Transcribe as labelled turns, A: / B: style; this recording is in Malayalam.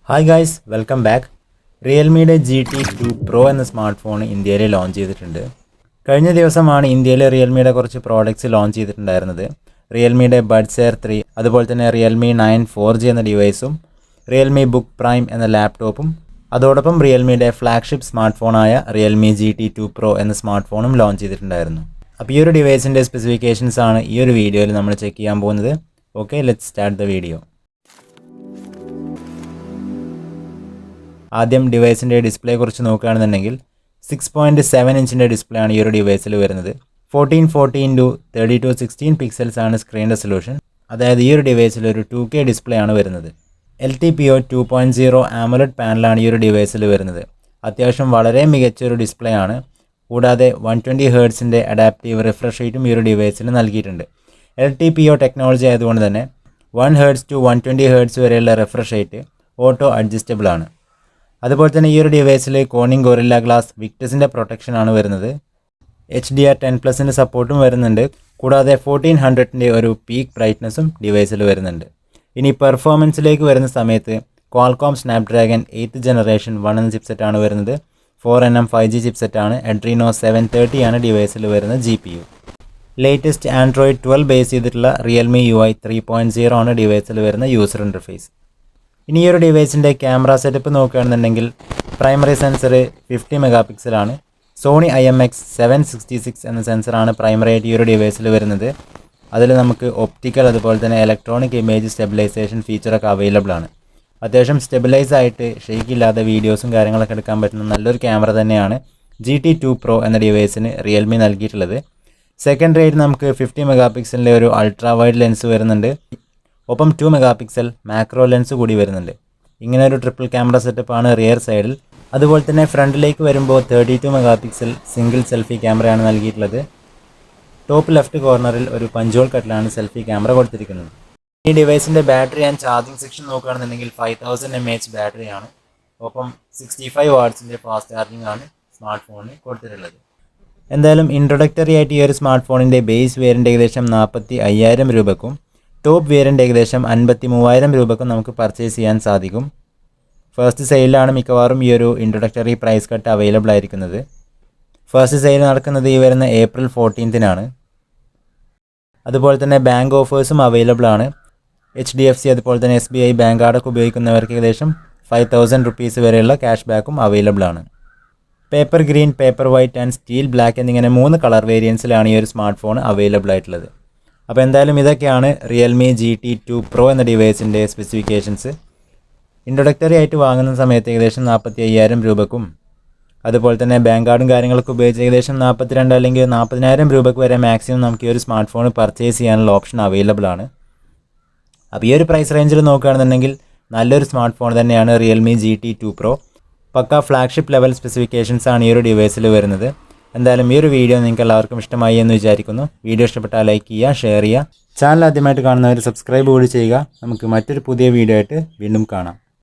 A: Hi guys, welcome back. Realme GT2 Pro എന്ന സ്മാർട്ട് ഫോൺ ഇന്ത്യയിൽ ലോഞ്ച് ചെയ്തിട്ടുണ്ട്. കഴിഞ്ഞ ദിവസമാണ് ഇന്ത്യയിൽ റിയൽമിയുടെ കുറച്ച് പ്രോഡക്റ്റ്സ് ലോഞ്ച് ചെയ്തിട്ടുണ്ടായിരുന്നത്. റിയൽമിയുടെ ബഡ്സ് എയർ 3, അതുപോലെ തന്നെ റിയൽമി 9 4G എന്ന ഡിവൈസും, റിയൽമി ബുക്ക് പ്രൈം എന്ന ലാപ്ടോപ്പും, അതോടൊപ്പം റിയൽമിയുടെ ഫ്ലാഗ്ഷിപ്പ് സ്മാർട്ട് ഫോണായ റിയൽമി GT2 Pro എന്ന സ്മാർട്ട് ഫോണും ലോഞ്ച് ചെയ്തിട്ടുണ്ടായിരുന്നു. അപ്പോൾ ഈ ഒരു ഡിവൈസിൻ്റെ സ്പെസിഫിക്കേഷൻസ് ആണ് ഈ ഒരു വീഡിയോയിൽ നമ്മൾ ചെക്ക് ചെയ്യാൻ പോകുന്നത്. Okay, let's start the video. ആദ്യം ഡിവൈസിൻ്റെ ഡിസ്പ്ലേ കുറിച്ച് നോക്കുകയാണെന്നുണ്ടെങ്കിൽ 6.7 ഇഞ്ചിൻ്റെ ഡിസ്പ്ലേ ആണ് ഈ ഒരു ഡിവൈസിൽ വരുന്നത്. 1440x3216 പിക്സൽസ് ആണ് സ്ക്രീൻ റെസൊല്യൂഷൻ. അതായത് ഈ ഒരു ഡിവൈസിൽ ഒരു 2K ഡിസ്പ്ലേ ആണ് വരുന്നത്. LTPO 2.0 AMOLED പാനലാണ് ഈ ഒരു ഡിവൈസിൽ വരുന്നത്. അത്യാവശ്യം വളരെ മികച്ചൊരു ഡിസ്പ്ലേ ആണ്. കൂടാതെ 120 ഹേർട്സിൻ്റെ അഡാപ്റ്റീവ് റിഫ്രഷ് റേറ്റും ഈ ഒരു ഡിവൈസിൽ നൽകിയിട്ടുണ്ട്. LTPO ടെക്നോളജി ആയതുകൊണ്ട് തന്നെ 1 ഹേർട്സ് ടു 120 ഹേർട്സ് വരെയുള്ള റിഫ്രഷ് റേറ്റ് ഓട്ടോ അഡ്ജസ്റ്റബിൾ ആണ്. അതുപോലെ തന്നെ ഈ ഒരു ഡിവൈസിൽ കോണിംഗ് ഗൊറില്ല ഗ്ലാസ് വിക്ടസിൻ്റെ പ്രൊട്ടക്ഷൻ ആണ് വരുന്നത്. HDR10+ൻ്റെ സപ്പോർട്ടും വരുന്നുണ്ട്. കൂടാതെ 1400ൻ്റെ ഒരു പീക്ക് ബ്രൈറ്റ്നസ്സും ഡിവൈസിൽ വരുന്നുണ്ട്. ഇനി പെർഫോമൻസിലേക്ക് വരുന്ന സമയത്ത് ക്വാൾകോം സ്നാപ്ഡ്രാഗൺ 8th ജനറേഷൻ 1 എന്ന ചിപ്സെറ്റാണ് വരുന്നത്. 4nm 5G ചിപ്സെറ്റാണ്. Adreno 730 ആണ് ഡിവൈസിൽ വരുന്ന GPU. ലേറ്റസ്റ്റ് ആൻഡ്രോയിഡ് 12 ബേസ് ചെയ്തിട്ടുള്ള റിയൽമി UI 3.0 ആണ് ഡിവൈസിൽ വരുന്ന യൂസർ ഇൻ്റർഫേസ്. ഇനി ഈ ഒരു ഡിവൈസിൻ്റെ ക്യാമറ സെറ്റപ്പ് നോക്കുകയാണെന്നുണ്ടെങ്കിൽ പ്രൈമറി സെൻസർ 50 മെഗാ ആണ്. സോണി IMX 766 എന്ന സെൻസറാണ് പ്രൈമറി ആയിട്ട് ഈ ഒരു ഡിവൈസിൽ വരുന്നത്. അതിൽ നമുക്ക് ഒപ്റ്റിക്കൽ അതുപോലെ തന്നെ ഇലക്ട്രോണിക് ഇമേജ് സ്റ്റെബിലൈസേഷൻ ഫീച്ചറൊക്കെ അവൈലബിൾ ആണ്. അത്യാവശ്യം സ്റ്റെബിലൈസ് ആയിട്ട് ഷെയ്ക്ക് ഇല്ലാതെ വീഡിയോസും കാര്യങ്ങളൊക്കെ എടുക്കാൻ പറ്റുന്ന നല്ലൊരു ക്യാമറ തന്നെയാണ് GT2 Pro എന്ന ഡിവൈസിന് റിയൽമി നൽകിയിട്ടുള്ളത്. സെക്കൻഡറി ആയിട്ട് നമുക്ക് 50 മെഗാ ഒരു അൾട്രാ വൈഡ് ലെൻസ് വരുന്നുണ്ട്. ഒപ്പം 2 മെഗാ മാക്രോ ലെൻസ് കൂടി വരുന്നുണ്ട്. ഇങ്ങനെ ഒരു ട്രിപ്പിൾ ക്യാമറ സെറ്റപ്പാണ് റിയർ സൈഡിൽ. അതുപോലെ തന്നെ ഫ്രണ്ടിലേക്ക് വരുമ്പോൾ 32 മെഗാ സിംഗിൾ സെൽഫി ക്യാമറയാണ് നൽകിയിട്ടുള്ളത്. ടോപ്പ് ലെഫ്റ്റ് കോർണറിൽ ഒരു പഞ്ചോൾ കട്ടിലാണ് സെൽഫി ക്യാമറ കൊടുത്തിരിക്കുന്നത്. ഈ ഡിവൈസിൻ്റെ ബാറ്ററി ആൻഡ് ചാർജിങ് സെക്ഷൻ നോക്കുകയാണെന്നുണ്ടെങ്കിൽ 5000 mAh ബാറ്ററിയാണ്. ഒപ്പം 65 വാട്ട്സിൻ്റെ ഫാസ്റ്റ് ചാർജിങ് ആണ് സ്മാർട്ട് ഫോണിന് കൊടുത്തിട്ടുള്ളത്. എന്തായാലും ഇൻട്രൊഡക്ടറി ആയിട്ട് ഈ ഒരു സ്മാർട്ട് ഫോണിൻ്റെ ബേസ് വേരിയൻ്റ് ഏകദേശം 45,000 രൂപക്കും ടോപ്പ് വേരിയൻ്റ് ഏകദേശം 53,000 രൂപക്കും നമുക്ക് പർച്ചേസ് ചെയ്യാൻ സാധിക്കും. ഫസ്റ്റ് സെയിലാണ് മിക്കവാറും ഈ ഒരു ഇൻട്രൊഡക്ടറി പ്രൈസ് കട്ട് അവൈലബിൾ ആയിരിക്കുന്നത്. ഫസ്റ്റ് സെയിൽ നടക്കുന്നത് ഈ വരുന്ന April 14th അതുപോലെ തന്നെ ബാങ്ക് ഓഫേഴ്സും അവൈലബിൾ ആണ്. HDFC അതുപോലെ തന്നെ SBI ബാങ്ക് കാർഡൊക്കെ ഉപയോഗിക്കുന്നവർക്ക് ഏകദേശം 5,000 rupees വരെയുള്ള ക്യാഷ് ബാക്കും അവൈലബിൾ ആണ്. Paper green, paper white and steel black എന്നിങ്ങനെ 3 കളർ വേരിയൻസിലാണ് ഈ ഒരു സ്മാർട്ട് ഫോൺ അവൈലബിൾ ആയിട്ടുള്ളത്. അപ്പോൾ എന്തായാലും ഇതൊക്കെയാണ് റിയൽമി GT2 Pro എന്ന ഡിവൈസിൻ്റെ സ്പെസിഫിക്കേഷൻസ്. ഇൻട്രൊഡക്ടറി ആയിട്ട് വാങ്ങുന്ന സമയത്ത് ഏകദേശം 45,000 രൂപക്കും അതുപോലെ തന്നെ ബാങ്ക് കാർഡും കാര്യങ്ങളൊക്കെ ഉപയോഗിച്ച് ഏകദേശം 42 അല്ലെങ്കിൽ 40,000 രൂപയ്ക്ക് വരെ മാക്സിമം നമുക്ക് ഈ ഒരു സ്മാർട്ട് ഫോൺ പർച്ചേസ് ചെയ്യാനുള്ള ഓപ്ഷൻ അവൈലബിൾ ആണ്. അപ്പോൾ ഈ ഒരു പ്രൈസ് റേഞ്ചിൽ നോക്കുകയാണെന്നുണ്ടെങ്കിൽ നല്ലൊരു സ്മാർട്ട് ഫോൺ തന്നെയാണ് റിയൽമി GT2 Pro. പക്ക ഫ്ലാഗ്ഷിപ്പ് ലെവൽ സ്പെസിഫിക്കേഷൻസ് ആണ് ഈ ഒരു ഡിവൈസിൽ വരുന്നത്. എന്തായാലും ഈ ഒരു വീഡിയോ നിങ്ങൾക്ക് എല്ലാവർക്കും ഇഷ്ടമായി എന്ന് വിചാരിക്കുന്നു. വീഡിയോ ഇഷ്ടപ്പെട്ടാൽ ലൈക്ക് ചെയ്യുക, ഷെയർ ചെയ്യുക. ചാനൽ ആദ്യമായിട്ട് കാണുന്നവർ സബ്സ്ക്രൈബ് കൂടി ചെയ്യുക. നമുക്ക് മറ്റൊരു പുതിയ വീഡിയോ ആയിട്ട് വീണ്ടും കാണാം.